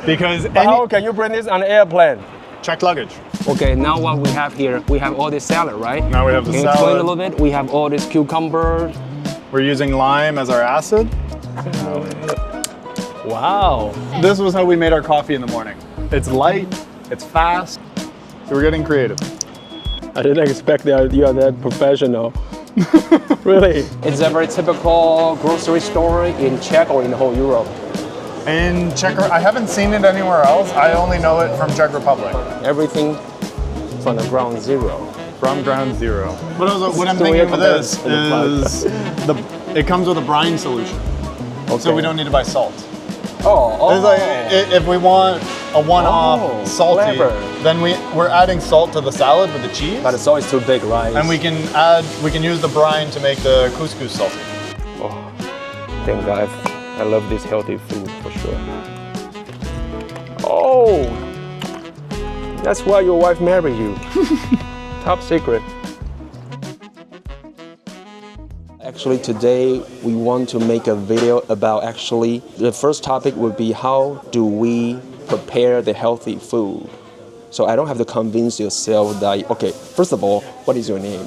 Because How can you bring this on an airplane? check luggage. Okay, now what we have here, we have all this salad, right? Now we have the Can you explain a salad. little bit? We have all this cucumber. We're using lime as our acid. Wow. This was how we made our coffee in the morning. It's light, it's fast, so we're getting creative. I didn't expect that you are that professional. Really? It's a very typical grocery store in Czech or in the whole Europe. In Czech, I haven't seen it anywhere else. I only know it from Czech Republic. Everything from the ground zero. From ground zero. What I'm So we thinking have with this compared- is it comes with a brine solution, Okay. so we don't need to buy salt. Oh, It's like if we want a one-off Oh, salty, clever. then we're adding salt to the salad with the cheese, But the salt is too big, right? and we can use the brine to make the Kuskus salty. Oh, thank God. I love this healthy food for sure. Oh, that's why your wife married you. Top secret. Actually, today we want to make a video about the first topic would be how do we prepare the healthy food. So I don't have to convince yourself that, okay, first of all, what is your name?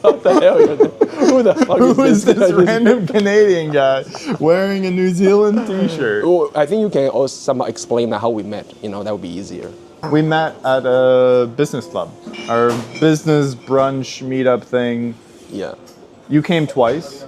What the hell? Who the fuck Who is this random Canadian guy wearing a New Zealand t-shirt? Oh, I think you can also somehow explain how we met. That would be easier. We met at a business club, our business brunch meetup thing. Yeah. You came twice.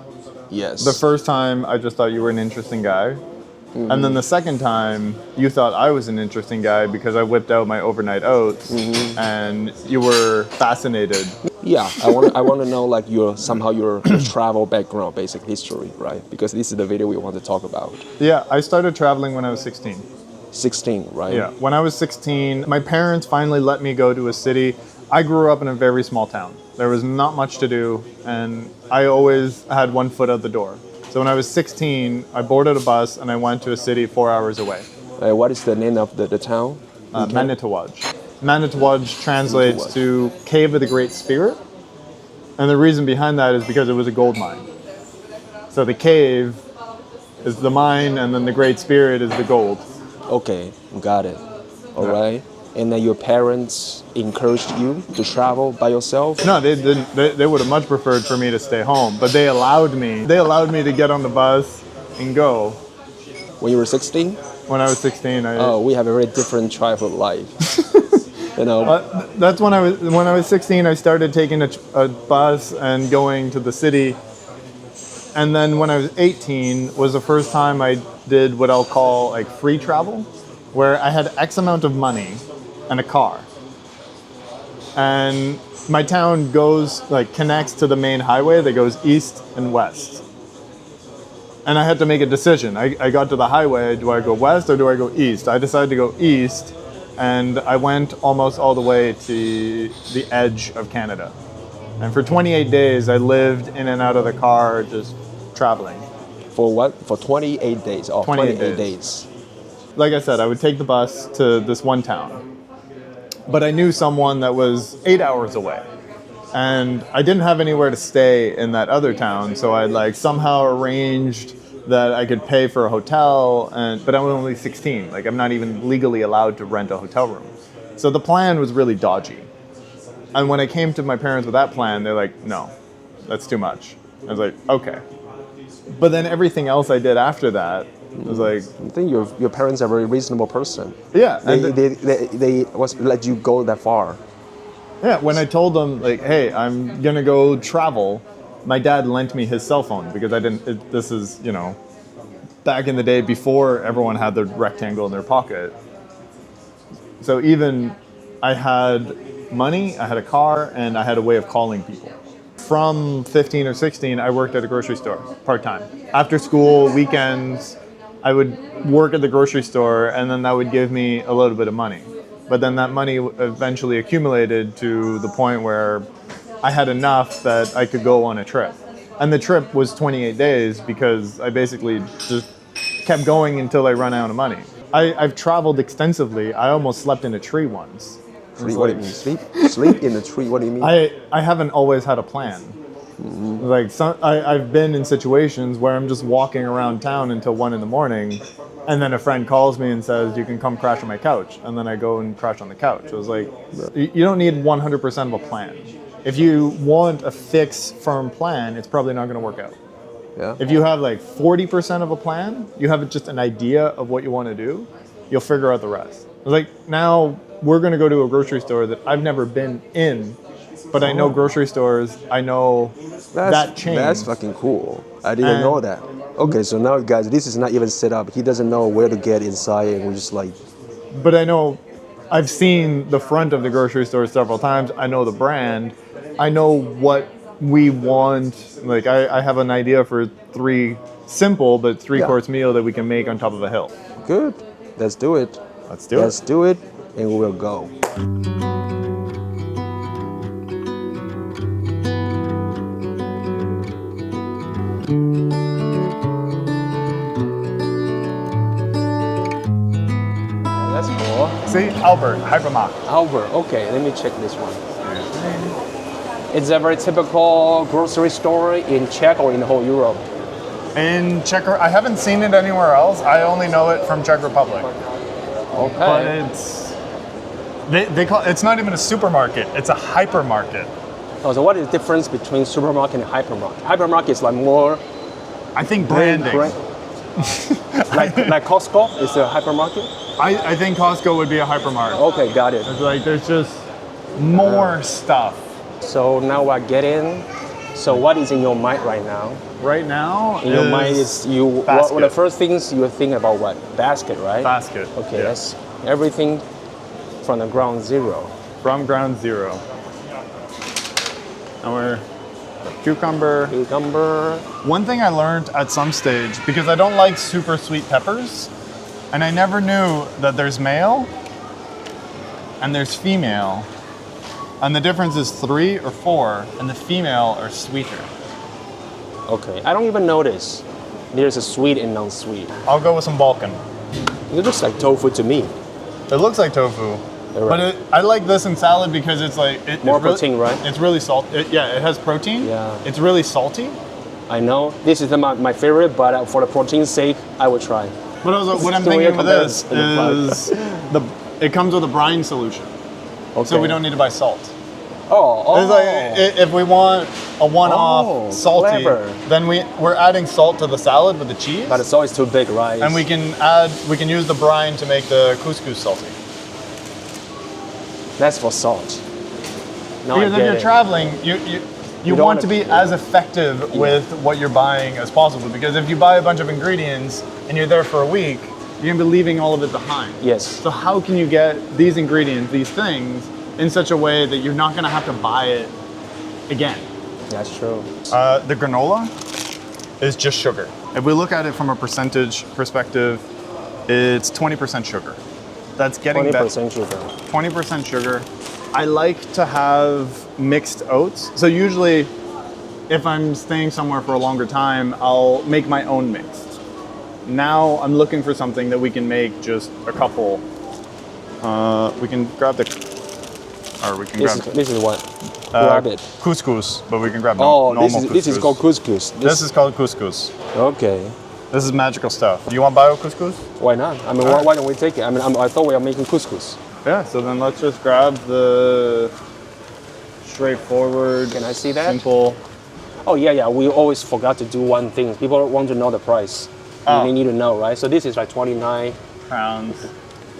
Yes. The first time, I just thought you were an interesting guy. Mm-hmm. And then the second time, you thought I was an interesting guy because I whipped out my overnight oats, and you were fascinated. Yeah, I want to know like your travel background, basic history, right? Because this is the video we want to talk about. Yeah, I started traveling when I was 16. 16, right? Yeah, when I was 16, my parents finally let me go to a city. I grew up in a very small town. There was not much to do, and I always had one foot out the door. So when I was 16, I boarded a bus and I went to a city 4 hours away. What is the name of the town? Manitowaj. Manitowaj translates to Cave of the Great Spirit. And the reason behind that is because it was a gold mine. So the cave is the mine, and then the Great Spirit is the gold. Okay, got it. All right. And then your parents encouraged you to travel by yourself? No, they didn't. They would have much preferred for me to stay home, but they allowed me. They allowed me to get on the bus and go. When you were 16? When I was 16, we have a very different travel life. That's when I was 16. I started taking a bus and going to the city. And then when I was 18 was the first time I did what I'll call like free travel, where I had X amount of money and a car. And my town connects to the main highway that goes east and west. And I had to make a decision. I got to the highway, do I go west or do I go east? I decided to go east, and I went almost all the way to the edge of Canada. And for 28 days, I lived in and out of the car, just traveling. For what? For 28 days? Oh, 28 days. Like I said, I would take the bus to this one town. But I knew someone that was 8 hours away. And I didn't have anywhere to stay in that other town, so I somehow arranged that I could pay for a hotel, but I'm only 16. I'm not even legally allowed to rent a hotel room. So the plan was really dodgy. And when I came to my parents with that plan, they're like, no, that's too much. I was like, okay. But then everything else I did after that was like... I think your parents are a very reasonable person. Yeah. They let you go that far. Yeah, when I told them, hey, I'm going to go travel, my dad lent me his cell phone because this is, back in the day before everyone had the rectangle in their pocket. So even I had money, I had a car, and I had a way of calling people. From 15 or 16, I worked at a grocery store, part-time. After school, weekends, I would work at the grocery store, and then that would give me a little bit of money. But then that money eventually accumulated to the point where I had enough that I could go on a trip. And the trip was 28 days because I basically just kept going until I ran out of money. I've traveled extensively. I almost slept in a tree once. What do you mean? Sleep in a tree? What do you mean? I haven't always had a plan. Like I've been in situations where I'm just walking around town until 1 a.m, and then a friend calls me and says, "You can come crash on my couch," and then I go and crash on the couch. It was like, you don't need 100% of a plan. If you want a fixed, firm plan, it's probably not going to work out. Yeah. If you have like 40% of a plan, you have just an idea of what you want to do, you'll figure out the rest. It's like now we're going to go to a grocery store that I've never been in, but I know grocery stores. I know that chain. That's fucking cool. I didn't know that. Okay, so now guys, this is not even set up. He doesn't know where to get inside, and we're just like. But I know, I've seen the front of the grocery store several times. I know the brand. I know what we want. Like I have an idea for three course meal that we can make on top of a hill. Good. Let's do it. Let's do it, and we will go. That's cool. See, Albert, Hypermarkt. Albert, okay, let me check this one. It's a very typical grocery store in Czech or in the whole Europe. In Czech, I haven't seen it anywhere else. I only know it from Czech Republic. Okay. But they call it's not even a supermarket. It's a hypermarket. Oh, so what is the difference between supermarket and hypermarket? Hypermarket is like more. I think branding. like Costco is a hypermarket. I think Costco would be a hypermarket. Okay, got it. It's like there's just more stuff. So now we're getting. So what is in your mind right now? Right now, in your mind is you. What the first things you think about? What basket, right? Basket. Okay, that's everything from the ground zero. From ground zero. And we're cucumber. One thing I learned at some stage, because I don't like super sweet peppers, and I never knew that there's male and there's female. And the difference is 3 or 4, and the female are sweeter. Okay, I don't even notice. There's a sweet and non-sweet. I'll go with some Balkan. It looks like tofu to me. It looks like tofu, but I like this in salad because it's like more protein, right? It's really salty. It has protein. Yeah. It's really salty. I know this is my favorite, but for the protein's sake, I would try. But also, what I'm thinking with this is it comes with a brine solution. Okay. So we don't need to buy salt. It's like if we want a one-off salty, then we're adding salt to the salad with the cheese. But the salt is too big, right? And we can use the brine to make the Kuskus salty. That's for salt. Because if you're traveling, you want to be as effective with what you're buying as possible. Because if you buy a bunch of ingredients and you're there for a week, you're gonna be leaving all of it behind. Yes. So how can you get these ingredients, these things, in such a way that you're not gonna have to buy it again? That's true. The granola is just sugar. If we look at it from a percentage perspective, it's 20% sugar. That's getting 20% sugar. 20% sugar. I like to have mixed oats. So usually, if I'm staying somewhere for a longer time, I'll make my own mix. Now I'm looking for something that we can make just a couple. We can grab the, or we can grab. This is what? Grab it. Couscous, but we can grab normal couscous. This is called couscous. This is called couscous. Okay. This is magical stuff. Do you want bio couscous? Why not? I mean, why don't we take it? I mean, I thought we were making couscous. Yeah. So then let's just grab the straightforward. Can I see that? Simple. Oh yeah. We always forgot to do one thing. People want to know the price. They need to know, right? So this is like 29 crowns.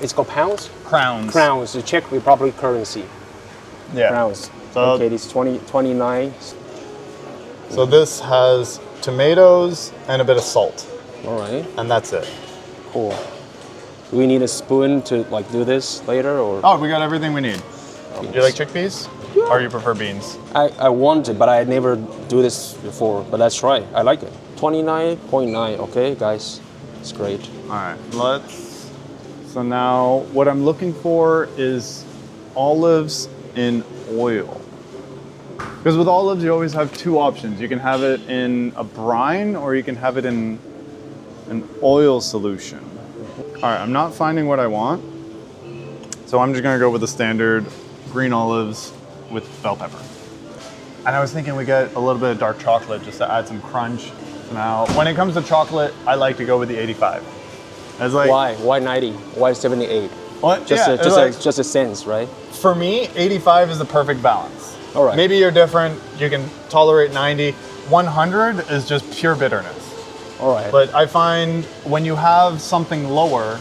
It's called pounds? Crowns. Crowns, the Czech Republic currency. Yeah. Crowns. So, okay, this is 29. So this has tomatoes and a bit of salt. All right. And that's it. Cool. Do we need a spoon to like do this later, or? Oh, we got everything we need. Do you like chickpeas? Yeah. Or you prefer beans? I want it, but I never do this before. But let's try. I like it. 29.9. Okay, guys, it's great. All right, so now what I'm looking for is olives in oil. Because with olives, you always have two options. You can have it in a brine or you can have it in an oil solution. All right, I'm not finding what I want. So I'm just gonna go with the standard green olives with bell pepper. And I was thinking we get a little bit of dark chocolate just to add some crunch. Now, when it comes to chocolate, I like to go with the 85. It's like, Why? Why 90? Why 78? What? Just a sense, right? For me, 85 is the perfect balance. All right. Maybe you're different. You can tolerate 90. 100 is just pure bitterness. All right. But I find when you have something lower,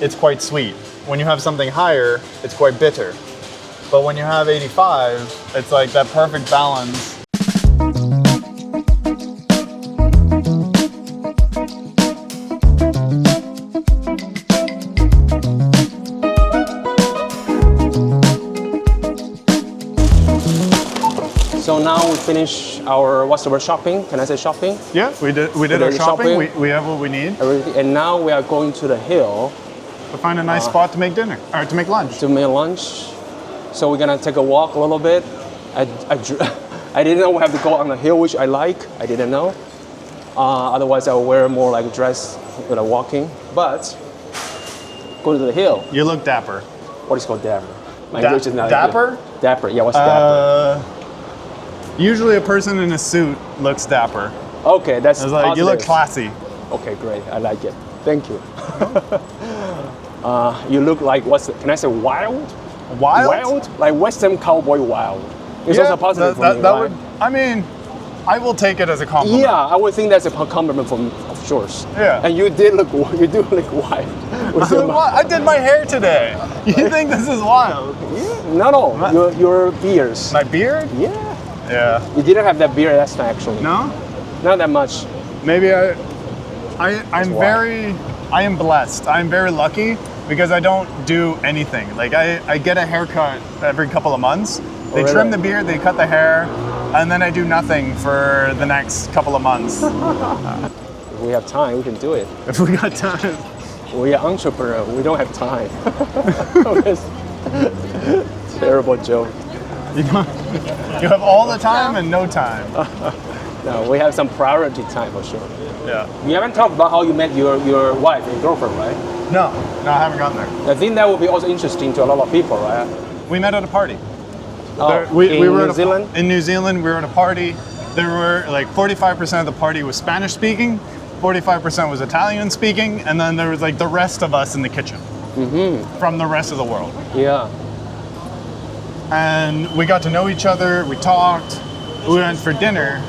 it's quite sweet. When you have something higher, it's quite bitter. But when you have 85, it's like that perfect balance. So now we finish our, what's the word, shopping? Can I say shopping? Yeah, we did our shopping. We have what we need. Everything. And now we are going to the hill. To find a nice spot to make dinner, or to make lunch. To make lunch. So we're gonna take a walk a little bit. I didn't know we have to go on the hill, which I like. I didn't know. Otherwise, I would wear more like a dress when I'm walking. But go to the hill. You look dapper. What is called dapper? My English is not dapper? Good. Dapper. Yeah, what's dapper? Usually a person in a suit looks dapper. Okay, that's it's like positive. You look classy. Okay, great. I like it. Thank you. You look like can I say wild? Wild? Wild? Like Western cowboy wild. It's also positive for me, right? I mean, I will take it as a compliment. Yeah, I would think that's a compliment from of yours. Yeah. And you do look wild. I did my hair today. You think this is wild? Yeah. No. Your beards. My beard? Yeah. Yeah. You didn't have that beard last time, actually. No? Not that much. Maybe I am blessed. I'm very lucky because I don't do anything. Like I get a haircut every couple of months. They trim the beard, they cut the hair, and then I do nothing for the next couple of months. If we have time, we can do it. If we got time. We are entrepreneurs. We don't have time. Terrible joke. You have all the time and no time. No, we have some priority time for sure. Yeah. We haven't talked about how you met your wife, your girlfriend, right? No, I haven't gotten there. I think that would be also interesting to a lot of people, right? We met at a party. Oh, we were New Zealand? In New Zealand, we were at a party. There were like 45% of the party was Spanish speaking, 45% was Italian speaking, and then there was like the rest of us in the kitchen from the rest of the world. Yeah. And we got to know each other, we talked, we went for dinner.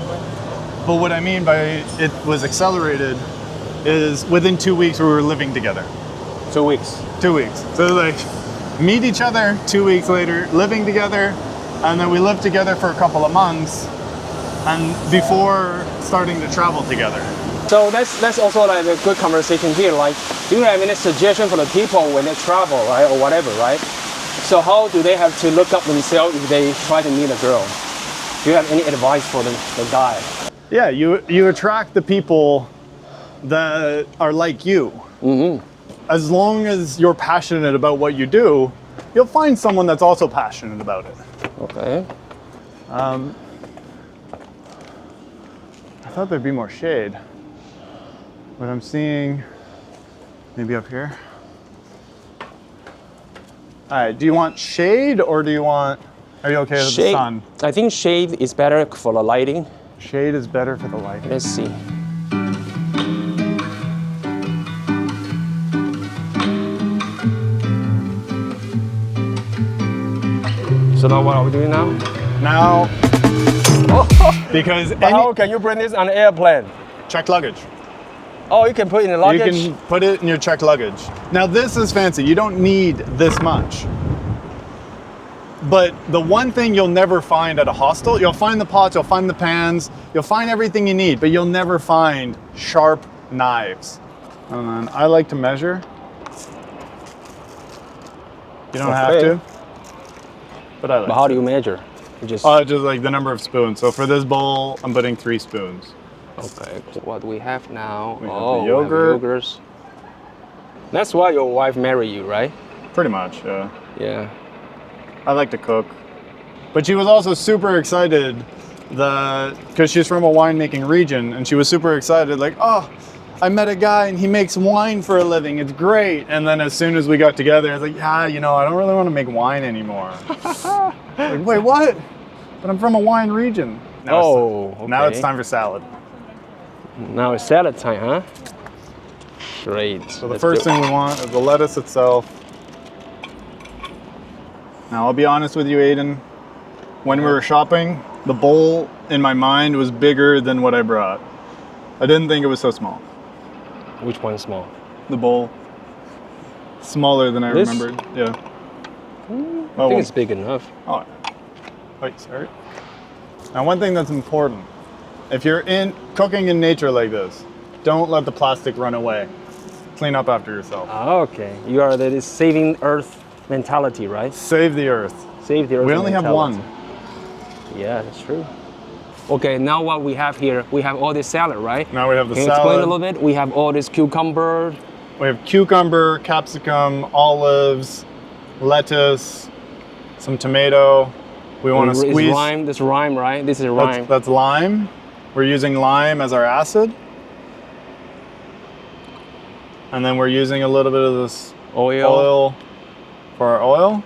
But what I mean by it was accelerated is within 2 weeks we were living together. 2 weeks. 2 weeks. So like meet each other, 2 weeks later, living together, and then we lived together for a couple of months and before starting to travel together. So that's also like a good conversation here. Like, do you have any suggestion for the people when they travel, right, or whatever, right? So how do they have to look up themselves if they try to meet a girl? Do you have any advice for the guy? Yeah, you attract the people that are like you. As long as you're passionate about what you do, you'll find someone that's also passionate about it. Okay. I thought there'd be more shade, but I'm seeing maybe up here. All right, do you want shade or are you okay with the sun? I think shade is better for the lighting. Shade is better for the lighting. Let's see. So now what are we doing now? Now, because how can you bring this on an airplane? Checked luggage. Oh, you can put it in the luggage? You can put it in your checked luggage. Now this is fancy. You don't need this much. But the one thing you'll never find at a hostel, you'll find the pots, you'll find the pans, you'll find everything you need, but you'll never find sharp knives. And then I like to measure. You don't have to. But I like But how do you measure? You just like the number of spoons. So for this bowl, I'm putting 3 spoons. Okay. So what do we have now? We have the yogurt. We have yogurts. That's why your wife married you, right? Pretty much, yeah. Yeah. I like to cook. But she was also super excited because she's from a winemaking region, and she was super excited, like, oh, I met a guy and he makes wine for a living. It's great. And then as soon as we got together, I was like, yeah, I don't really want to make wine anymore. Like, wait, what? But I'm from a wine region. Now it's time for salad. Now it's salad time, huh? Great. So the first thing we want is the lettuce itself. Now I'll be honest with you, Aiden. When we were shopping, the bowl in my mind was bigger than what I brought. I didn't think it was so small. Which one's small? The bowl. Smaller than I remembered. Yeah. I think it's big enough. Oh. Wait, sorry. Now one thing that's important. If you're cooking in nature like this, don't let the plastic run away. Clean up after yourself. Okay. You are the saving Earth mentality, right? Save the earth. Save the Earth We only mentality. have one. Yeah, that's true. Okay, now what we have here, we have all this salad, right? Now we have the Can salad. you explain a little bit? We have all this cucumber. We have cucumber, capsicum, olives, lettuce, some tomato. We want to squeeze. Lime. This lime, right? This is lime. That's lime. We're using lime as our acid. And then we're using a little bit of this oil for our oil.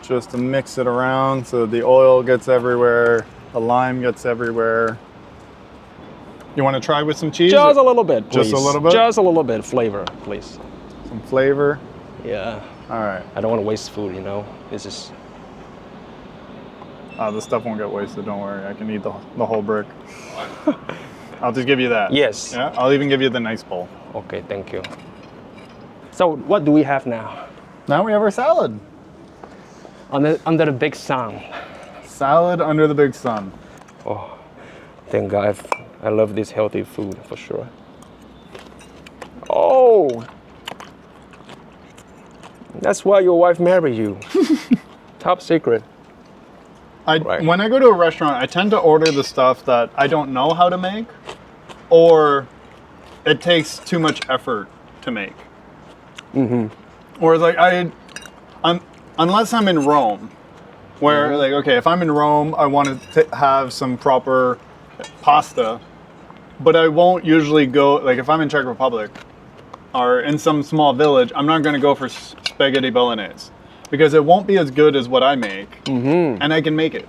Just to mix it around so the oil gets everywhere, the lime gets everywhere. You want to try with some cheese? Just a little bit, please. Just a little bit? Just a little bit flavor, please. Some flavor. Yeah. All right. I don't want to waste food, you know. This is... This stuff won't get wasted, don't worry. I can eat the whole brick. I'll just give you that. Yes. Yeah, I'll even give you the nice bowl. Okay, thank you. So what do we have now? Now we have our salad. Under the big sun. Salad under the big sun. Oh, thank God. I love this healthy food for sure. Oh, that's why your wife married you. Top secret. When I go to a restaurant, I tend to order the stuff that I don't know how to make, or it takes too much effort to make. Whereas like unless I'm in Rome, where like, okay, if I'm in Rome, I want to have some proper pasta, but I won't usually go, like if I'm in Czech Republic or in some small village, I'm not going to go for spaghetti bolognese because it won't be as good as what I make, and I can make it.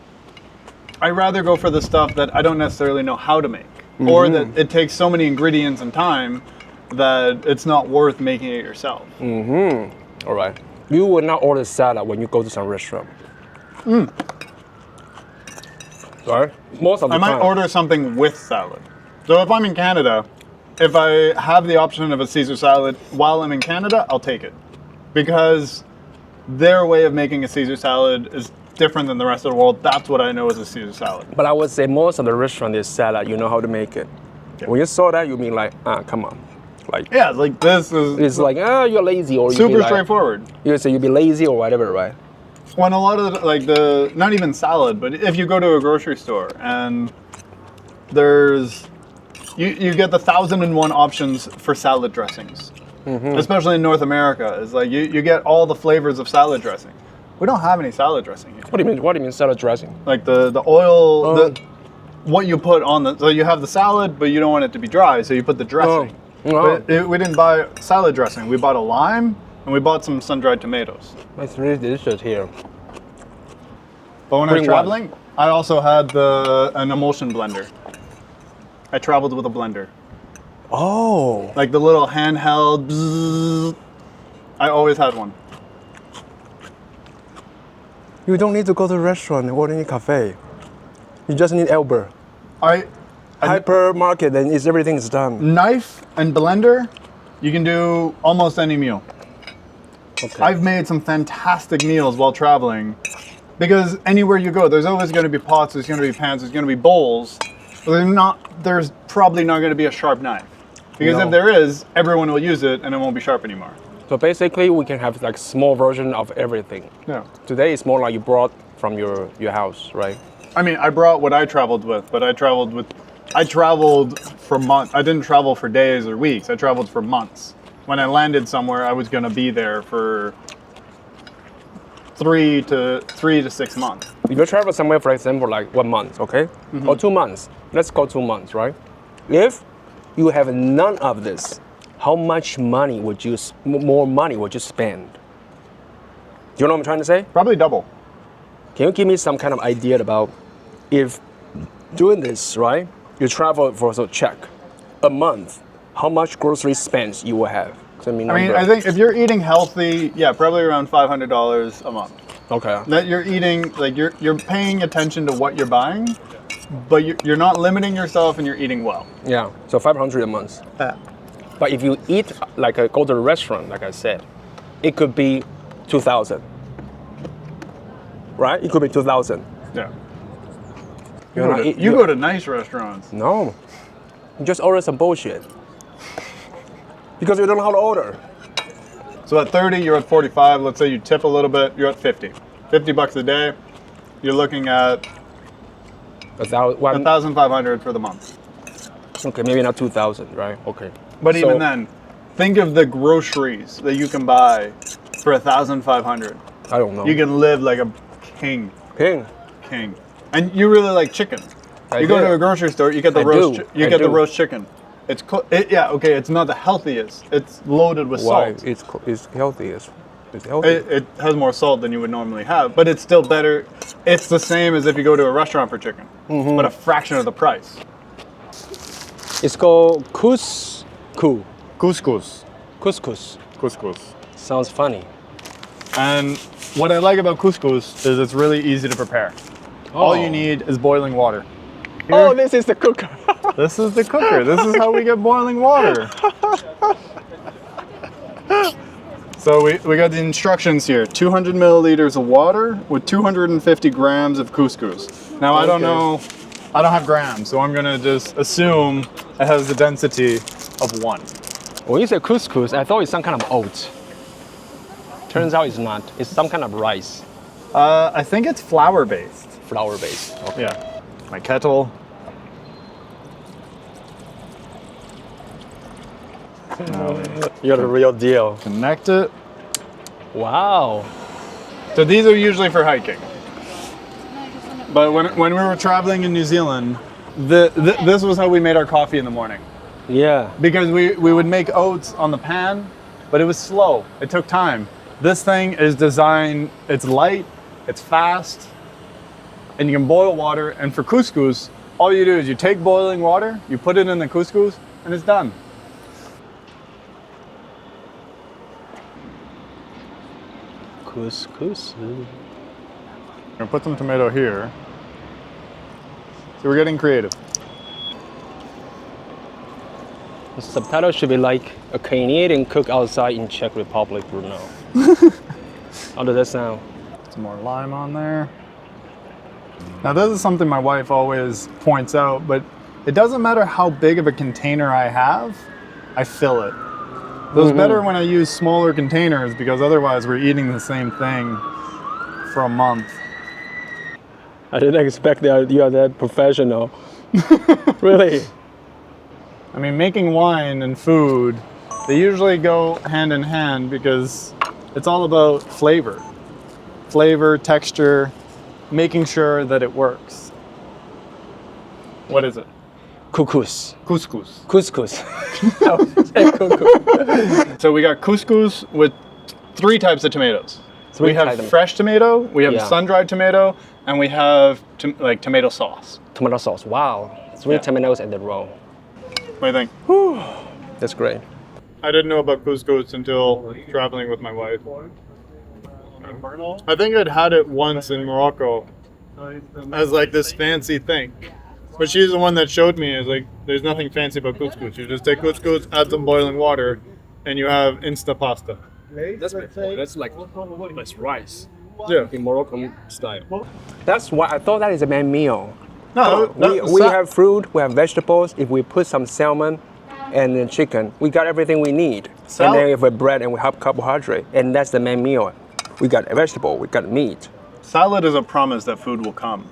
I'd rather go for the stuff that I don't necessarily know how to make, or that it takes so many ingredients and time that it's not worth making it yourself. All right. You will not order salad when you go to some restaurant. Sorry? Most of the time. I might order something with salad. So if I'm in Canada, if I have the option of a Caesar salad while I'm in Canada, I'll take it. Because their way of making a Caesar salad is different than the rest of the world. That's what I know as a Caesar salad. But I would say most of the restaurant is salad. You know how to make it. Yeah. When you saw that, you mean like, come on. Like, yeah, like this is... It's like, you're lazy, or super straightforward. You say you'd be lazy or whatever, right? When a lot of not even salad, but if you go to a grocery store and there's, you get the 1,001 options for salad dressings, especially in North America. It's like you get all the flavors of salad dressing. We don't have any salad dressing here. What do you mean? What do you mean salad dressing? Like the oil, what you put on the, so you have the salad, but you don't want it to be dry, so you put the dressing. But we didn't buy salad dressing. We bought a lime and we bought some sun-dried tomatoes. It's really delicious here. But when I was traveling, I also had an emulsion blender. I traveled with a blender. Oh. Like the little handheld bzzz. I always had one. You don't need to go to a restaurant or any cafe. You just need Albert. Hypermarket, and everything is done. Knife and blender, you can do almost any meal. Okay. I've made some fantastic meals while traveling because anywhere you go, there's always going to be pots, there's going to be pans, there's going to be bowls. But there's probably not going to be a sharp knife because if there is, everyone will use it and it won't be sharp anymore. So basically, we can have like small version of everything. Yeah. Today it's more like you brought from your house, right? I mean, I brought what I traveled with, but I traveled for months. I didn't travel for days or weeks. I traveled for months. When I landed somewhere, I was going to be there for 3 to 6 months. If you travel somewhere, for example, like 1 month, okay? Or 2 months. Let's go 2 months, right? If you have none of this, how much money more money would you spend? Do you know what I'm trying to say? Probably double. Can you give me some kind of idea about if doing this, right, you travel for a check a month, how much grocery spends you will have? I think if you're eating healthy, yeah, probably around $500 a month. Okay. That you're eating, like you're paying attention to what you're buying, but you're not limiting yourself and you're eating well. Yeah, so 500 a month. Yeah. But if you eat, go to a restaurant, like I said, it could be 2,000. Right? It could be 2,000. Yeah. You go to nice restaurants. No. You just order some bullshit. Because you don't know how to order. So at 30, you're at 45. Let's say you tip a little bit, you're at 50. $50 a day. You're looking at 1,500 for the month. Okay, maybe not 2,000, right? Okay. But even then, think of the groceries that you can buy for 1,500. I don't know. You can live like a king. King. And you really like chicken. You go to a grocery store, you get the roast chicken. It's it's not the healthiest. It's loaded with salt. It's healthy. It's healthy. It has more salt than you would normally have, but it's still better. It's the same as if you go to a restaurant for chicken, but a fraction of the price. It's called Kuskus. Kuskus. Sounds funny. And what I like about couscous is it's really easy to prepare. All you need is boiling water. Here, this is the cooker. This is the cooker. This is how we get boiling water. So we got the instructions here. 200 milliliters of water with 250 grams of couscous. Now I don't know, I don't have grams, so I'm gonna just assume it has the density of 1. When you say couscous, I thought it's some kind of oat. Turns out it's not. It's some kind of rice. I think it's flour-based. Flour-based. Okay. Yeah. My kettle. You're the real deal. Connect it. Wow. So these are usually for hiking. But when we were traveling in New Zealand, this was how we made our coffee in the morning. Yeah. Because we would make oats on the pan, but it was slow. It took time. This thing is designed, it's light, it's fast, and you can boil water. And for couscous, all you do is you take boiling water, you put it in the couscous, and it's done. Kuskus. I'm gonna put some tomato here. So we're getting creative. The subtitle should be like a Canadian cook outside in Czech Republic, Brno. How does that sound? Some more lime on there. Now this is something my wife always points out, but it doesn't matter how big of a container I have, I fill it. So it's better when I use smaller containers because otherwise we're eating the same thing for a month. I didn't expect that you are that professional. Really? I mean, making wine and food, they usually go hand in hand because it's all about flavor. Flavor, texture, making sure that it works. What is it? Kuskus. Couscous. Kuskus. So we got couscous with 3 types of tomatoes. We have fresh tomato, we have sun-dried tomato, and we have tomato sauce. Tomato sauce, wow. 3 tomatoes in the row. What do you think? That's great. I didn't know about couscous until traveling with my wife. I think I'd had it once in Morocco as like this fancy thing. But she's the one that showed me, is like, there's nothing fancy about couscous. You just take couscous, add some boiling water, and you have Insta pasta. That's like rice. Yeah. In Moroccan style. That's why I thought that is a main meal. No, we have fruit, we have vegetables. If we put some salmon and then chicken, we got everything we need. And then if we have bread and we have carbohydrate, and that's the main meal. We got a vegetable, we got meat. Salad is a promise that food will come.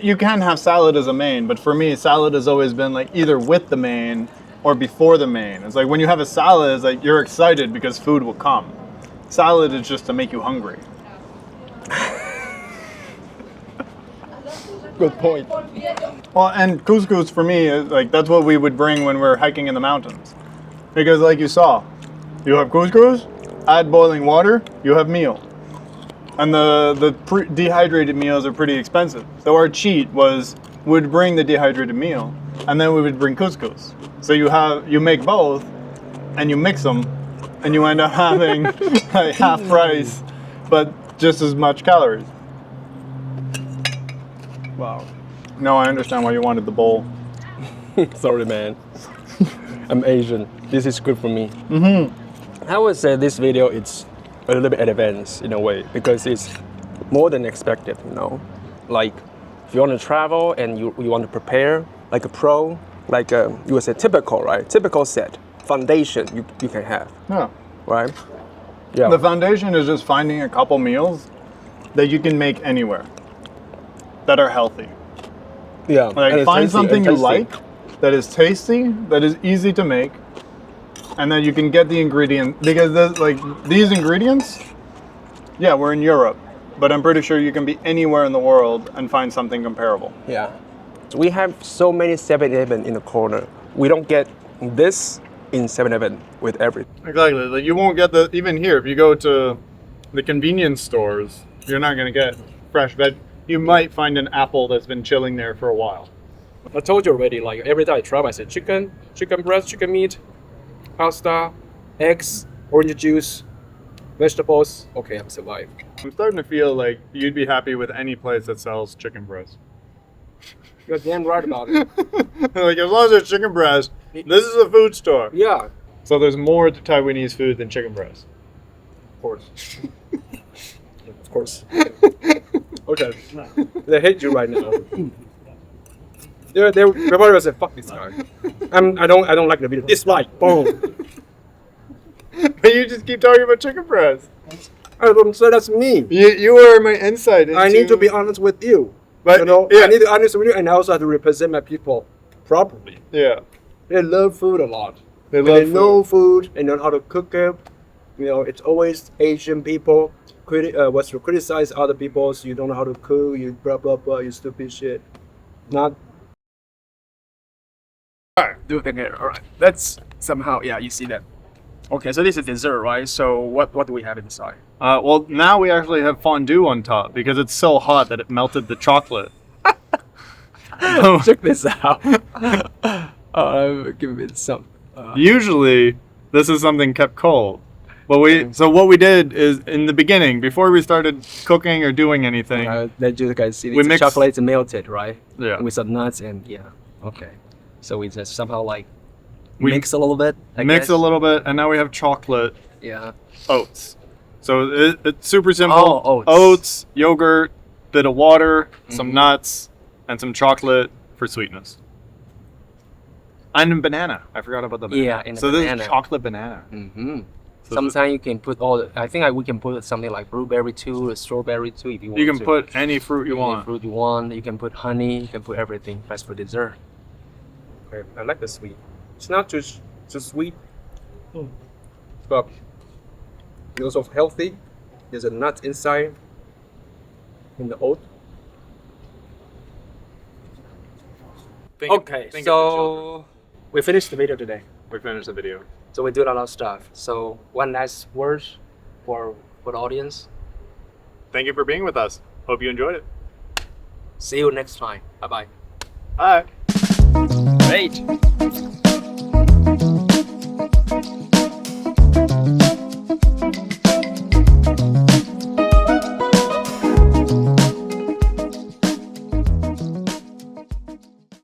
You can have salad as a main, but for me, salad has always been like either with the main or before the main. It's like when you have a salad, it's like you're excited because food will come. Salad is just to make you hungry. Good point. Well, and couscous for me, is like that's what we would bring when we're hiking in the mountains. Because like you saw, you have couscous, add boiling water, you have meal. And the dehydrated meals are pretty expensive. So our cheat would bring the dehydrated meal, and then we would bring couscous. So you make both, and you mix them, and you end up having like half price, but just as much calories. Wow. No, I understand why you wanted the bowl. Sorry, man. I'm Asian. This is good for me. Mm-hmm. I would say this video is a little bit advanced in a way because it's more than expected, you know. Like, if you want to travel and you want to prepare like a pro, like you would say typical, right? Typical set, foundation you can have. Yeah. Right? Yeah. The foundation is just finding a couple meals that you can make anywhere that are healthy. Yeah. Like find something you like that is tasty, that is easy to make, and then you can get the ingredient because these ingredients, yeah, we're in Europe, but I'm pretty sure you can be anywhere in the world and find something comparable. Yeah. We have so many 7-Eleven in the corner. We don't get this in 7-Eleven with everything. Exactly. Like you won't get even here, if you go to the convenience stores, you're not going to get fresh veg. You might find an apple that's been chilling there for a while. I told you already, like every time I travel, I said chicken breast, chicken meat, pasta, eggs, orange juice, vegetables. Okay, I'm survived. I'm starting to feel like you'd be happy with any place that sells chicken breast. You're damn right about it. Like as long as there's chicken breast, this is a food store. Yeah. So there's more to Taiwanese food than chicken breast. Of course. Of course. Okay. They hate you right now. They're probably gonna say, "Fuck this guy." I don't like the video. Dislike. Boom. But you just keep talking about chicken breast. I don't say that's me. You are my insight. I need to be honest with you. But you know, yeah. I need to be honest with you, and I also have to represent my people properly. Yeah. They love food a lot. They know food. They know how to cook it. You know, it's always Asian people what's to criticize other people. So you don't know how to cook. You blah blah blah. You stupid shit. Not. Alright, do it again. Alright, that's somehow you see that. Okay, so this is dessert, right? So what do we have inside? Well, now we actually have fondue on top because it's so hot that it melted the chocolate. Check this out. Give me some. Usually, this is something kept cold. But so what we did is in the beginning, before we started cooking or doing anything, let you guys see the chocolate melted, right? Yeah. With some nuts and okay. So we just somehow like mix a little bit. Mix a little bit, and now we have chocolate. Yeah. Oats. So it's super simple. Oh, oats, yogurt, bit of water, some nuts, and some chocolate for sweetness. And a banana. I forgot about the banana. Yeah, and so banana. This is chocolate banana. Mm-hmm. So sometimes you can put I think we can put something like blueberry too, or strawberry too, if you want. You can put any fruit you want. Any fruit you want. You can put honey. You can put everything. That's for dessert. Okay, I like the sweet. It's not too sweet, but it's also healthy. There's a nut inside in the oat. Okay, so we finished the video today. We finished the video. So we did a lot of stuff. So one last word for the audience. Thank you for being with us. Hope you enjoyed it. See you next time. Bye-bye. Bye.